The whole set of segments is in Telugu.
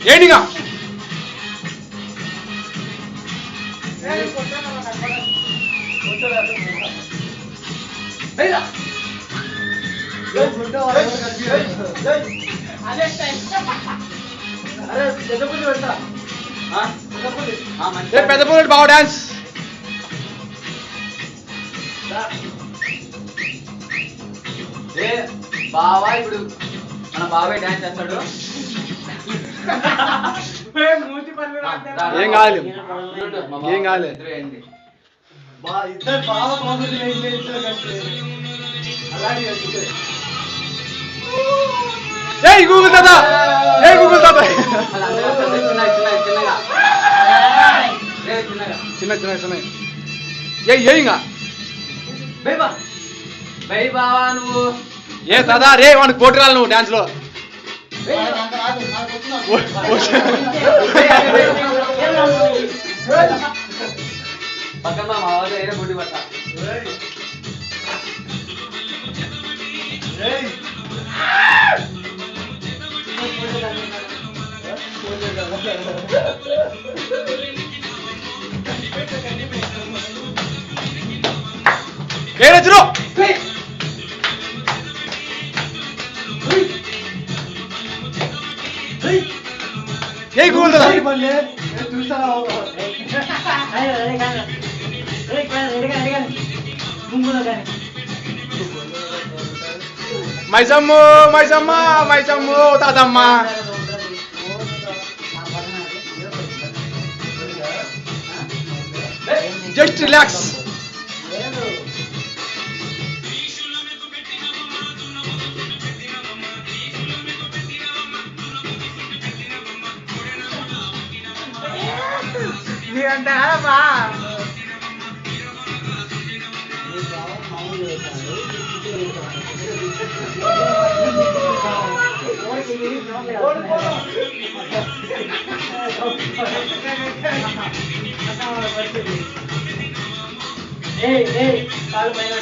ఏంటిగా పెద్ద పూలు బాగా డాన్స్ బావా ఇప్పుడు మన బాబాయ్ డాన్స్ చేస్తాడు. ఏం కావాలి ఏం కావాలి ఏ గూగుల్ తాత ఏ గూగుల్ తాత చిన్న చిన్న చిన్న ఏ ఇంకా బై బావా నువ్వు ఏ సదా రే వాడికి పోటీ రాలి నువ్వు డాన్స్ లో పక్కన మా బావతో ఏదో గుడ్డి పట్ట ఏ రచరు ఏ గూగుల్ తాత మైసమ్ము మైసమ్మ మైసమ్ము తాతమ్మ జస్ట్ రిలాక్స్ కాలు పైన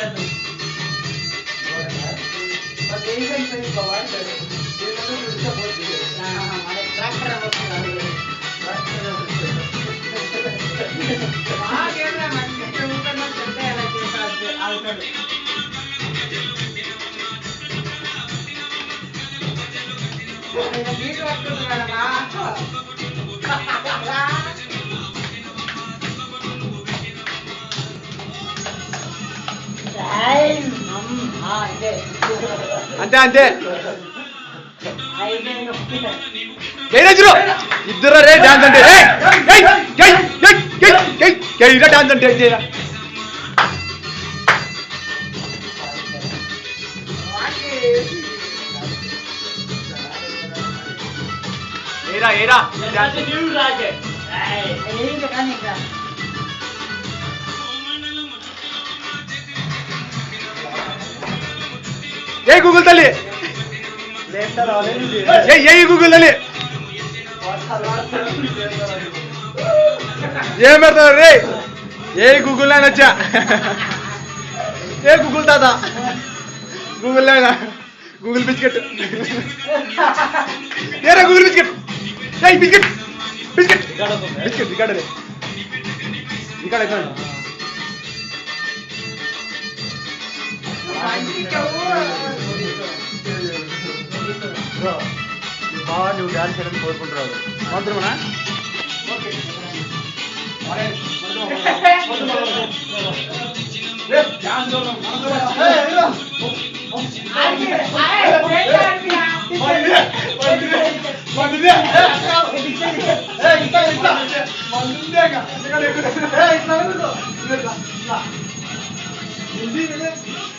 అంతే అంతే ఇద్దరు రే డాన్స్ అంటే డాన్స్ అంటే ఏరా ఏరా ఏ గూగుల్ తల్లి ఏ గూగుల్ తల్లి ఏం పెడతారు రే ఏ గూగుల్ అయినా వచ్చా ఏ గూగుల్ తాత గూగుల్ అయినా గూగుల్ బిస్కెట్ ఏరా గూగుల్ బిస్కెట్ ఏ బిస్కెట్ బిస్కెట్ బిస్కెట్ ఇక్కడ ఇక్కడ ఇక్కడ బాగా నువ్వు డాన్స్ చేయడం కోరుకుంటున్నావు మాత్రమేనా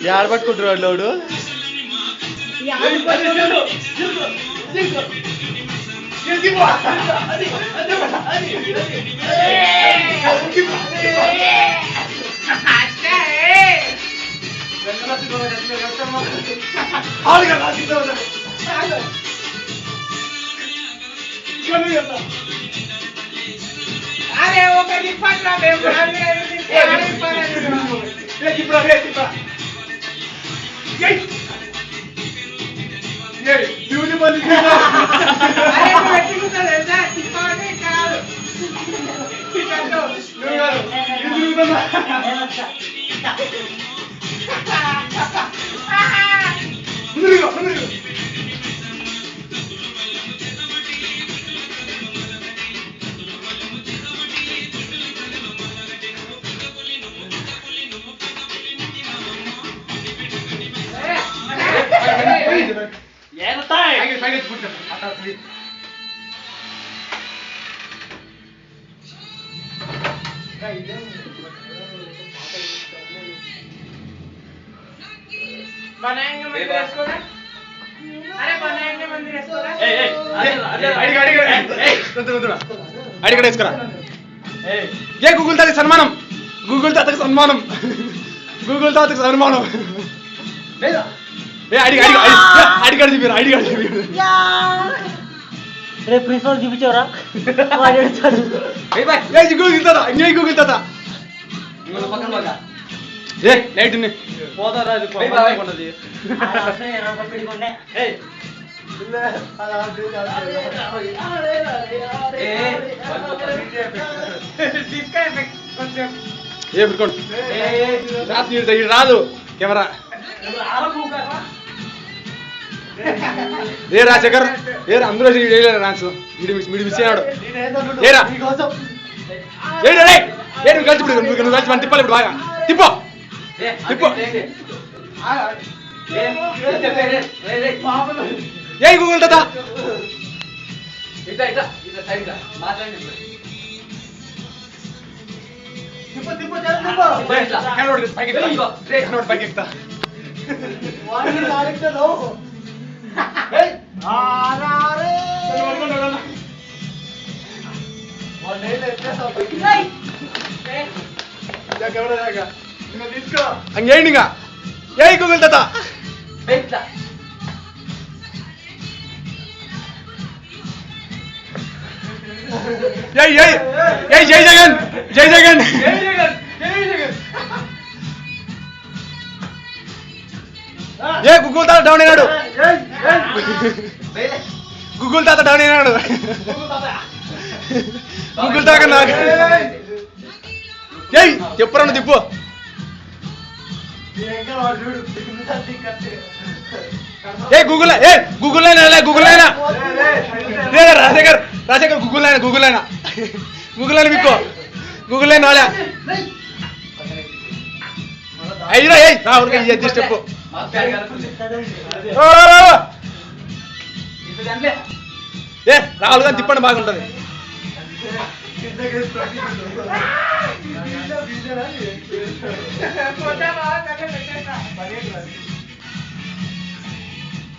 యాడ పట్టుకుంటున్నాడు లోడు అరే ఒకటి పట్ల बनाएंगे मंदिर इसको ना अरे बनाएंगे मंदिर इसको ना అడిగడ వేసుకురా ఏ గూగుల్ తాతకి సన్మానం గూగుల్ తాతకి సన్మానం గూగుల్ తాతకి సన్మానం ఏ అడిగి అడిగి అడిగాడు చెప్పారు అడిగాడు చెప్పారు రేపు ప్రిన్సిపల్ చూపించారా ఏ గూగుల్ తాత ఇంకే గూగుల్ తాత పక్కన బాగా ఏ లైట్ పోతారా అది కొన్నది इसका इफेक्ट कॉन्सेप्ट ఏ పెట్టుకోండి రాదు రాదు కెమెరా ఏ రాజశేఖర్ ఏ అందరూ డాన్స్ వీడు మిస్ అయ్యాడు ఏరా ఏ నువ్వు కలిసి ఇప్పుడు నువ్వు కలిసి మన తిప్పాలి ఇప్పుడు బాగా తిప్పో తిప్పో ఏ గూగుల్ తాత ఇట్లా ఇట్లా ఇట్లా సైడ్ గా మాట్లాడండి పైకి ఎక్కుతా హంగేయండి ఇంకా ఏ గూగుల్ తాత ఇట్లా జై జగన్ జై జగన్ ఏ గూగుల్ తాత డౌన్ అయినాడు గూగుల్ తాత డౌన్ అయినాడు గూగుల్ తాత నాకు ఏయ్ చెప్పురా తిప్పు ఏ గూగుల్ అయినా గూగుల్ అయినా రాజశేఖర్ రాజశేఖర్ గూగుల్ అయినా మీకు గూగుల్ అయినా వాళ్ళ అయ్యా ఏ ఊరికే స్టెప్ ఏ రాహుల్ గాంధీ తిప్పండి బాగుంటది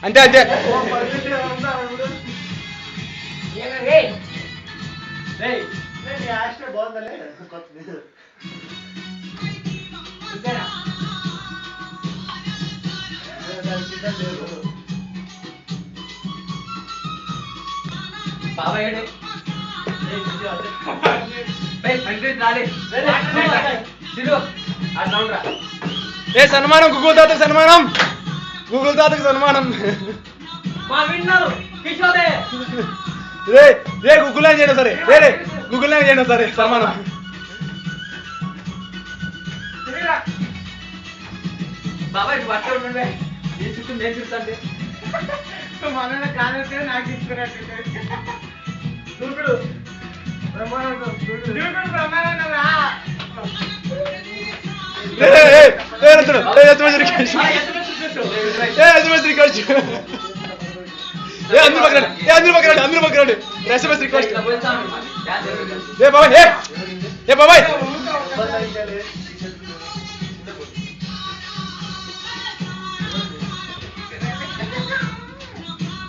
అంతే అంతే బాబాయ్ రాలే ఏ సన్మానం గూగుల్ తాతకి సన్మానం గూగుల్ తాతకి సన్మానం రే గూగుల్ అయినా చేయడం సరే రే గూగుల్ అయినా చేయడం సరే సన్మానం బాబాయ్ పట్టే ఉండే ఈ చుట్టూ నేను చూస్తాంటే మన కాలేజ్ నాకు తీసుకున్నట్టు దూకుడు బ్రహ్మానందం రా అందరూ పక్కనండి ఎస్ఎంఎస్ రిక్వెస్ట్ ఏ బాబాయ్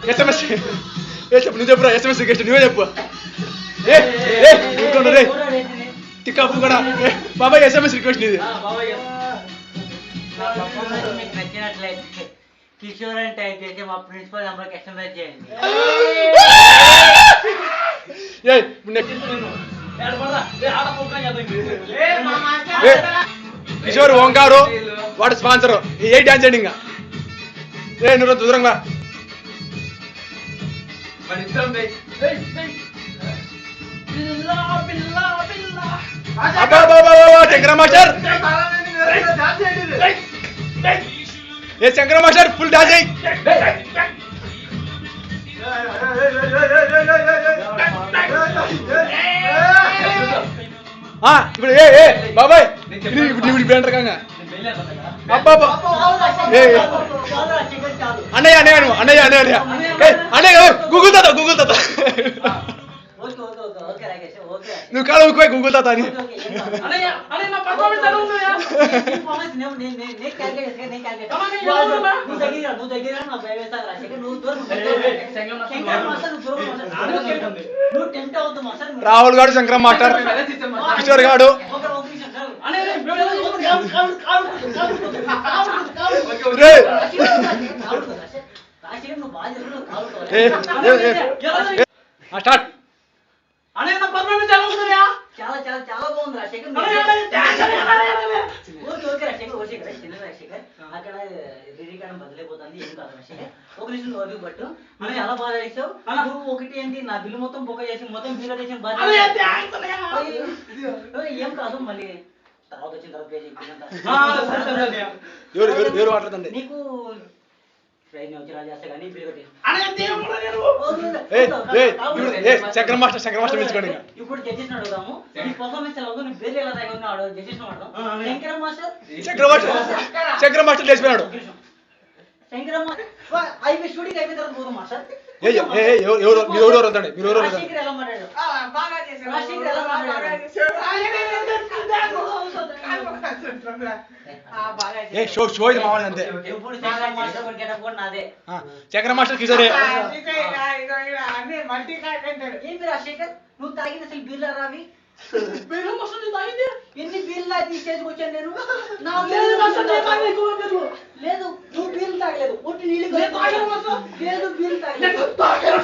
ఎస్ఎంఎస్ చెప్పు నువ్వు చెప్పురా ఎస్ఎంఎస్ రిక్వెస్ట్ నువ్వే చెప్పు రే టిక్కా కూడా బాబాయ్ ఎస్ఎంఎస్ రిక్వెస్ట్ ఇది మీకు నచ్చినట్లయితే కిషోర్ అని టైప్ చేసి మా ప్రిన్సిపల్ నెంబర్కి ఎస్ఎంఎస్ చేయండి. కిషోర్ ఓంకారు వాడు స్పాన్సర్ ఏ డాన్స్ చేయండి ఇంకా నువ్వు దూరంగా శంకర మాస్టర్ ఏ శంకర మాస్టర్ ఫుల్ డాన్స్ చేయి ఇప్పుడు ఏ బాబాయ్ ఇప్పుడు బెంటర్ కాగా అబ్బా అన్నయ్య అన్నయ్య నువ్వు అన్నయ్య అన్నయ్య అన్నయ్య ఏయ్, అన్నయ్య గూగుల్ తాత okay okay okay okay Rakesh okay నువ్వు కాదు ఊకుపోయి గూగుల్ తాత అని ఓకే ఓకే ఏం కాదు అన్నయ్య అన్నయ్య నా పర్ఫార్మెన్స్ ఎలా ఉందయ్యా నేను క్యాల్కులేట్ అమ్మా, నేను ఎలా ఉన్నా? నువ్వు దగ్గర నా భయవేస్తాను రాజశేఖర్ నువ్వు దూరం శంకర్ మాస్టర్ శంకర్ మాస్టర్ నువ్వు దూరం మాస్టర్ నువ్వు టెంప్ట్ అవుతావు మాస్టర్ రాహుల్ గాడు శంకరం మాస్టర్ కిషోర్ గాడు ఒక నిమిషం చాలు. అన్నయ్య రే రాజశేఖర్ నువ్వు బాగా చేస్తున్నావు కావుతావు ఏ, ఏ, ఏ, స్టార్ట్ అన్నయ్య నా పర్ఫార్మెన్స్ ఎలా ఉందయ్యా చాలా చాలా చాలా బాగుంది రాజశేఖర్ అన్నయ్య డాన్స్ అన్నయ్య ఓకే ఓకే రాజశేఖర్ ఓకే చిన్న రాజశేఖర్ అక్కడ రికార్డం బదిలైపోతుంది ఏం కాదు రాజశేఖర్ ఒక నిమిషం ఓపిక పట్టు నువ్వు చాలా బాగా చేసావు నువ్వు ఒకటి ఏంటి నా బిల్లు మొత్తం బుక్ చేసి మొత్తం బిల్ చేసి అన్నయ్య థాంక్స్ అన్నయ్య ఏం కాదు మళ్ళీ తర్వాత వచ్చిన తర్వాత పే చేయించినంత. అన్నయ్య ఎవరు మాట్లాడుతుంది నీకు ట్రైన్ వచ్చి రాజేస్తా కానీ బిల్ కట్టి అన్నయ్య దేవుడా నేను శంకరం మాస్టర్ పిలుచుకోండి ఇంకా. ఇప్పుడు జడ్జెస్ అడుగుదాము నీ పర్ఫార్మెన్స్ ఎలా ఉందో నీ పేరు ఎలా తాగా జడ్జెస్ అడుగుదాం శంకరం మాస్టర్ శంకరం మాస్టర్ లేచిపోయాడు శంకరం మాస్టర్ అయిపోయి షూటింగ్ అయిపోయిన తర్వాత పోదాం మాస్టర్ మీరు ఎవరు వద్దండి మీరు ఎవరు వద్దండి రాజశేఖర్ ఎలా మాట్లాడాడు బాగా చేశారు రాజశేఖర్ ఎలా మాట్లాడాడు ఏ షో ఇది మామూలు అంతే ఎప్పుడు శంకరం మాస్టర్ కూడా గెటప్ కూడా నాదే శంకరం మాస్టర్ కిషోరే ఏంటి రాజశేఖర్ నువ్వు తాగిన అసలు బీర్లా రావి బెల్లం వస్తుంది తాగింది ఎన్ని బీర్లా తీసేసి వచ్చాను నేను నా లేదు మాస్టర్ నేను తాగిన ఎక్కువ బెల్లం లేదు నువ్వు బీర్లు తాగలేదు ఒట్టి నీళ్ళు నేను తాగాను మాస్టర్. లేదు బీర్లు తాగలేదు నేను తాగాను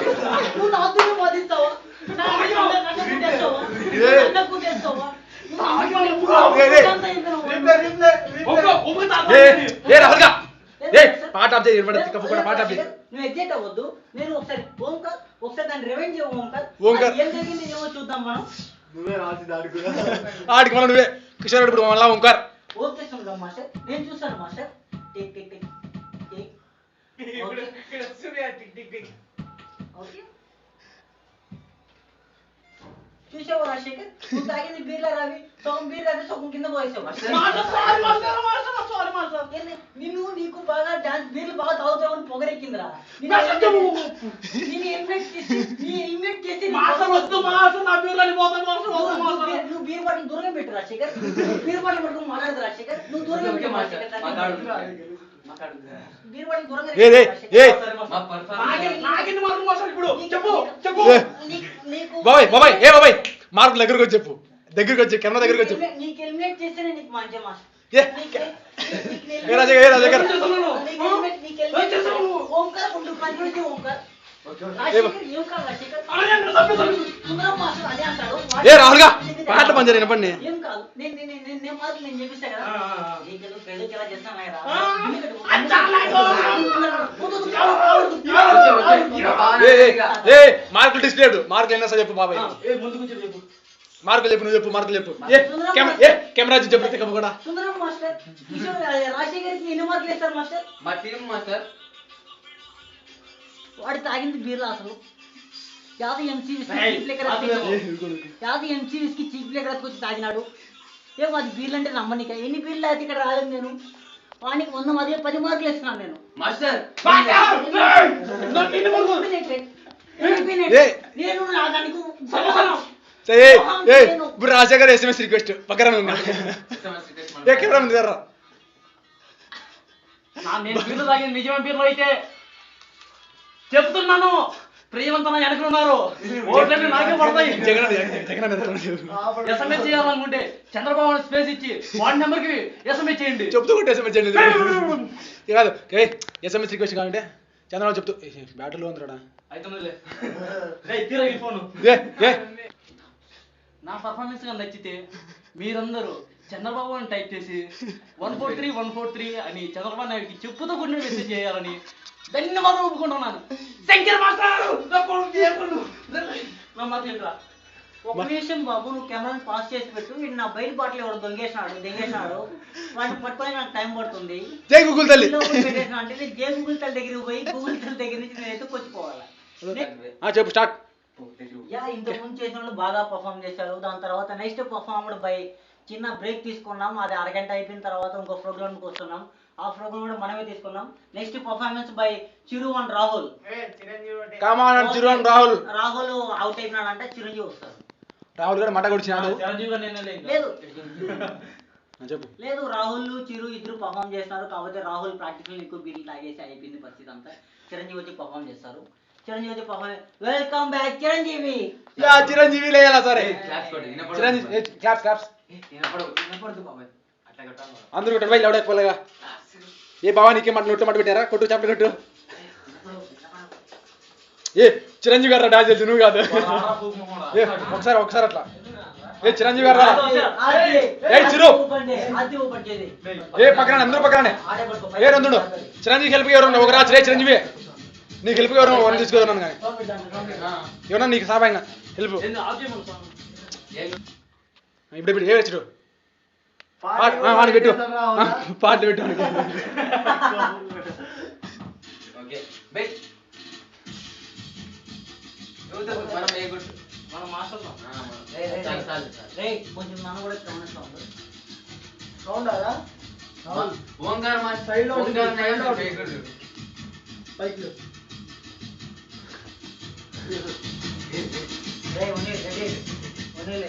నువ్వు నా అద్దెను బాధిస్తావా నా అన్న కుట్టేస్తావా ఏ. అన్న కుట్టేస్తావా ఏ రాహుల్ గా ఏ పాట ఆఫ్ చేయి కూడా పాట ఆఫ్ చేయి నువ్వు ఎగ్జైట్ అవ్వద్దు నేను ఒకసారి ఓంకార్ ఒకసారి దాన్ని రివైండ్ చేయ ఓంకార్ ఓంకార్. ఏం జరిగింది ఏమో చూద్దాం మనం ఆడికి మళ్ళీ నువ్వే కిషోర్ ఇప్పుడు మళ్ళా ఓంకార్ ఓకే చూద్దాం మాస్టర్ నేను చూస్తాను master tick tick tick tick okay చూసావా రాజశేఖర్ నువ్వు తాగింది బీర్లా రావి సగం బీర్ రావి సగం కింద పోయేసావు నిన్ను నీకు బాగా డాన్స్ బీర్లు బాగా తాగుతావని పొగరెక్కిందిరా నేను ఎలిమినేట్ చేసి నువ్వు బీర్ బాటిల్ దూరంగా పెట్టు రాజశేఖర్ బీర్ బాటిల్ పట్టుకుని మాట్లాడదు రాజశేఖర్ నువ్వు దూరంగా పెట్టు రాజశేఖర్ బీర్ బాటిల్ దూరంగా ఏ ఏ ఏ బాబాయ్ ఏ బాబాయ్ మార్క్ దగ్గరకు వచ్చి చెప్పు దగ్గరకు వచ్చి కెమెరా దగ్గరకు వచ్చి చెప్పు నీకు ఎలిమినేట్ చేస్తేనే నీకు మంచి మాస్ ఏ రాజశేఖర్ ఓంకార్ ఉండు కంటిన్యూ ఓంకార్ ఏ రాహుల్ గా పాట పని జరిగిన పని ఏం కాదు నేను మాత్రం నేను చెప్పిస్తా కదా ఎలా చేస్తాను ఏ మార్కులు డిస్ప్లే మార్కులు ఎన్న సార్ చెప్పు బాబాయ్ మార్కులు చెప్పు నువ్వు చెప్పు మార్కులు చెప్పు ఏ కెమెరా చెప్పు కూడా సుందరం మాస్టర్ కిషోర్ రాజశేఖర్కి ఎన్ని మార్కులు ఇస్తారు మాస్టర్ మా టీం మాస్టర్ వాడు తాగింది బీర్లు అసలు యాది ఎంసీవీస్కి చీప్ లెక్క వచ్చి తాగినాడు ఏమో అది బీర్లు అంటే నమ్మనిక ఎన్ని బీర్లు అయితే ఇక్కడ రాలేదు నేను వానికి 100 మధ్య 10 మార్కులు ఇస్తున్నాను నేను మాస్టర్ నేను దానికి ఇప్పుడు రాజశేఖర్ ఎస్ఎంఎస్ రిక్వెస్ట్ పక్కన ఏ కెమెరా ఉంది కదా నేను బీర్లు తాగింది నిజమే బీర్లు అయితే చెప్తున్నాను ప్రియవంతన వెనకలున్నారు ఓట్లన్నీ నాకే పడతాయి ఎస్ఎంఎస్ చేయాలనుకుంటే చంద్రబాబు స్పేస్ ఇచ్చి వాడి నెంబర్ కి ఎస్ఎంఎస్ చేయండి చెప్తూ కొట్టి ఎస్ఎంఎస్ చేయండి కాదు ఎస్ఎంఎస్ రిక్వెస్ట్ కావాలంటే చంద్రబాబు చెప్తూ బ్యాటరీలో ఉందిరాడా అయితే ఫోన్ ఏ నా పర్ఫార్మెన్స్ గా నచ్చితే మీరందరూ చంద్రబాబు అని టైప్ చేసి 143 అని చంద్రబాబు నాయుడికి చెప్పుతూ కూడిన మెసేజ్ చేయాలని ధన్యవాదాలు ఒప్పుకుంటున్నాను శంకర్ మాస్టర్ ఒక నిమిషం బాబు నువ్వు కెమెరాని పాస్ చేసి పెట్టు వీడు నా బయట బాటిల్ ఎవరు దొంగేసినాడు వాడిని పట్టుకొని నాకు టైం పడుతుంది జై గూగుల్ తల్లి అంటే నేను జే గూగుల్ తల్లి దగ్గరికి పోయి గూగుల్ తల్లి దగ్గర నుంచి నేను ఎత్తుకొచ్చిపోవాలి చెప్పు స్టార్ట్ ఇంతకుముందు చేసిన వాళ్ళు బాగా పర్ఫామ్ చేశారు దాని తర్వాత నెక్స్ట్ పర్ఫార్మ్డ్ బై చిన్న బ్రేక్ తీసుకున్నాం అది అరగంట అయిపోయిన తర్వాత ఇంకో ప్రోగ్రామ్కి వస్తున్నాం హాఫ్ రూపాయలు కూడా మనమే తీసుకున్నాం. Next performance by Chiru and Rahul. Come on చిరువన్ రాహుల్ రాహుల్ అవుట్ అయినాడంటే చిరంజీవి వస్తారు. రాహుల్ గారు మట కొడిచినాడు. చిరంజీవి గారు నేనే లేదు. లేదు చెప్పు. లేదు రాహుల్ చిరు ఇద్దరు పర్ఫామ్ చేస్తున్నారు. కాకపోతే రాహుల్ ప్రాక్టికల్ ఎక్కువ బీర్లు తాగేసి అయిపోయింది పరిస్థితి అంతా. చిరంజీవి వచ్చి పర్ఫామ్ చేస్తారు. చిరంజీవి వచ్చి perform welcome back Chiranjeevi. Yeah Chiranjeevi లేయాలా సరే. క్లాప్స్ కొట్టు వినపడదు. చిరంజీవి క్లాప్స్ వినపడదు బాబాయ్ అట్లా కొట్టాలి. అందరూ కొట్టారు బయట లౌడ్ ఎక్కువగా. ఏ బావా నీకే మాట నోట్లో మాట పెట్టారా? కొట్టు చెప్పలు కొట్టు. ఏ చిరంజీవి గారు డాన్స్ చేసి నువ్వు కాదు. ఏ ఒకసారి అట్లా. ఏ చిరంజీవి గారు రా. ఏ చిరు ఏ పక్కన అందరూ పక్కనే. ఏ రందుడు చిరంజీవి హెల్ప్ ఎవరు ఒక రాజు రే చిరంజీవి నీకు హెల్ప్ ఎవరు వన్ తీసుకున్నాను కానీ ఏమన్నా నీకు సాభంగా హెల్ప్ ఇప్పుడు ఏ వచ్చాడు వాడిని పెట్టు పాటలు పెట్టు ఓకే బై మనం ఏ గుడ్ మనం మాస్టర్ చాలు చాలు చాలు. కొంచెం మనం కూడా గమనిస్తా ఉంది. ఓంకార్ మా సైడ్ లో ఓంకార్ సైడ్ లో ఏ గుడ్ పైకి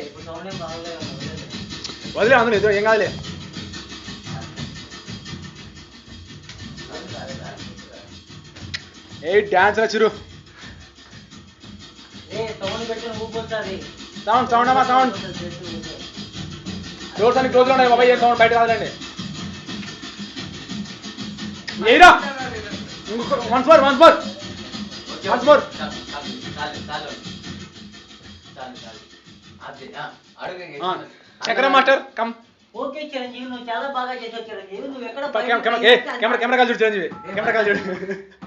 ఇప్పుడు సౌండ్ ఏం బాగలేదు. వదిలే అందరూ ఎదురు ఏం కాదులే. ఏ డాన్స్ చిరు సౌండ్ పెట్టి ఊపొస్తుంది. సౌండ్ అమ్మా సౌండ్ డోర్స్ అన్ని క్లోజ్ లో ఉన్నాయి బాబాయ్. ఏం సౌండ్ బయట కాదులేండి. ఏరా వన్స్ మోర్ చాలు చాలు చాలు చాలు అదే అడుగు చక్ర మాస్టర్ కమ్ ఓకే చిరంజీవి నువ్వు చాలా బాగా చేసావు చిరంజీవి. నువ్వు ఎక్కడ కెమెరా కాల్ చూడు చిరంజీవి కెమెరా కాల్ చూడు.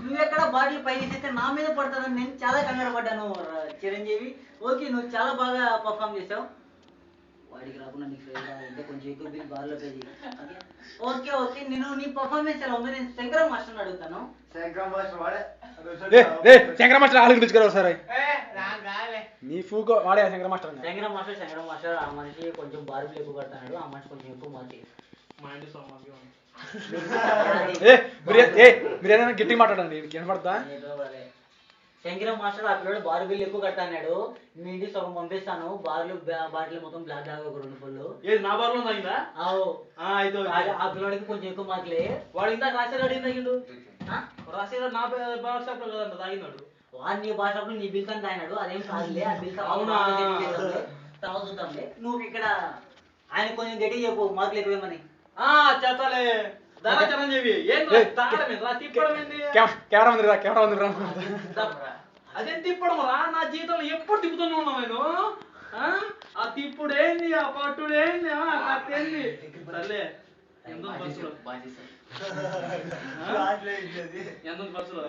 నువ్వు ఎక్కడ బాటిల్ పై తీస్తే నా మీద పడుతుందని నేను చాలా కంగారు పడ్డాను చిరంజీవి. ఓకే నువ్వు చాలా బాగా పర్ఫామ్ చేసావు. వాడికి రాకుండా నీకు అంటే కొంచెం ఎక్కువ బిల్ బార్లో పే చేయి. ఓకే ఓకే నేను నీ పర్ఫార్మెన్స్ ఎలా ఉంది? నేను శంకర మాస్టర్ని అడుగుతాను. శంకర మాస్టర్ ఆలు పిలుచుకోరు ఒకసారి. నీ ఫూకో వాడే శంకర మాస్టర్. శంకర మాస్టర్ ఆ మనిషి కొంచెం బార్బులు ఎక్కువ కడతాడు. ఆ మనిషి కొంచెం ఎక్కువ మార్చి మీరు ఏదైనా గట్టిగా మాట్లాడండి వినపడతా. శంకర మాస్టర్ ఆ పిల్లడు బారు బిల్లు ఎక్కువ కట్టాడు. మీ ఇంటికి సగం పంపిస్తాను. బాటిల్ మొత్తం బ్లాక్ తాగా ఒక 2 పళ్ళు. ఏది నా బార్లో తాగిందా? ఆ పిల్లడికి కొంచెం ఎక్కువ మార్కులే. వాడు ఇందాక రాసేవాడు అడిగి తాగిండు. రాసేవాడు నా బార్ షాప్ లో కదంట తాగినాడు. వాడు నీ బార్ షాప్ లో నీ బిల్ అని తాగినాడు. అదేం కాదులే. ఆ బిల్ అవునా? తర్వాత చూద్దాంలే. నువ్వు ఇక్కడ ఆయన కొంచెం గట్టిగా చెప్పు మార్కులు ఎక్కువేమని. చేస్తాలే దారా చిరంజీవి. ఏం తిప్పడం ఏంది? కెమెరా ఉంది అదేం తిప్పడం రా? నా జీవితంలో ఎప్పుడు తిప్పుతూనే ఉన్నావు నేను. ఆ తిప్పుడు ఏంది, ఆ పట్టుడు ఏంది, ఆ కత్తి ఏంది? సర్లే ఎంత బస్సులో ఎంత బస్సులో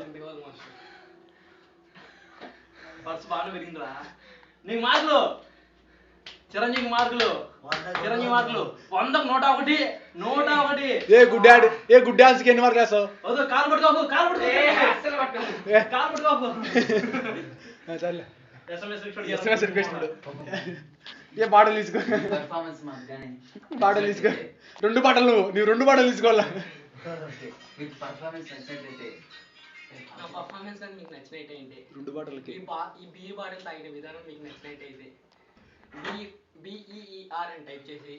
బస్సు బాగా పెరిగిందిరా. నీకు మార్కులు చిరంజీవి మార్కులు 100కు 101. ఏ గుడ్ డాన్స్ కి ఎన్ని మార్కులు వేస్తావు? కాలు పట్టుకోకు సర్లే SMS రిక్వెస్ట్ ఏ బాటలు తీసుకో. పర్ఫార్మెన్స్ మాత్రమే బాటలు తీసుకో. 2 బాటలు నువ్వు 2 బాటలు తీసుకోవాలా? మీకు పర్ఫార్మెన్స్ నచ్చినట్లయితే నా పర్ఫార్మెన్స్ కానీ మీకు నచ్చినట్టయితే 2 బాటలకి ఈ బీర్ బాటిల్ తాగిన విధానం మీకు నచ్చినట్టయితే BEER అని టైప్ చేసి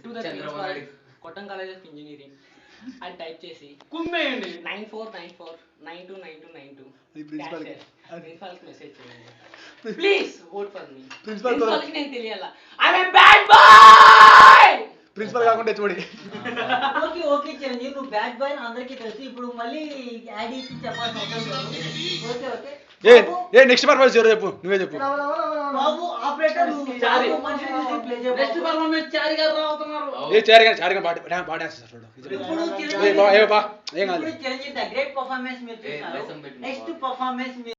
to the principal Kottam college of engineering అని టైప్ చేసి కుమ్మేయండి. 9494929292 ప్రిన్సిపల్ ప్రిన్సిపల్కి మెసేజ్ చేయండి. Please vote for me. Principal ప్రిన్సిపల్కి నేను తెలియాలా I am bad boy. Principal కాకుండా చూడి. ఓకే చిరంజీవి నువ్వు బ్యాడ్ బాయ్ అందరికీ తెలుసు. ఇప్పుడు మళ్ళీ యాడ్ ఇచ్చి చెప్పాల్సిన అవసరం లేదు. ఓకే ఏ నెక్స్ట్ పర్ఫార్మెన్స్ ఎవరు చెప్పు నువ్వే చెప్పు. బాబు ఆపరేటర్ నెక్స్ట్ పర్ఫార్మెన్స్ చారి గారు రావుతున్నారు. ఏ చారిగా బాగా చేస్తారు. ఇప్పుడు ఏం కాదు. చిరంజీవి ద గ్రేట్ పర్ఫార్మెన్స్ మీరు చూస్తున్నారు. Next performance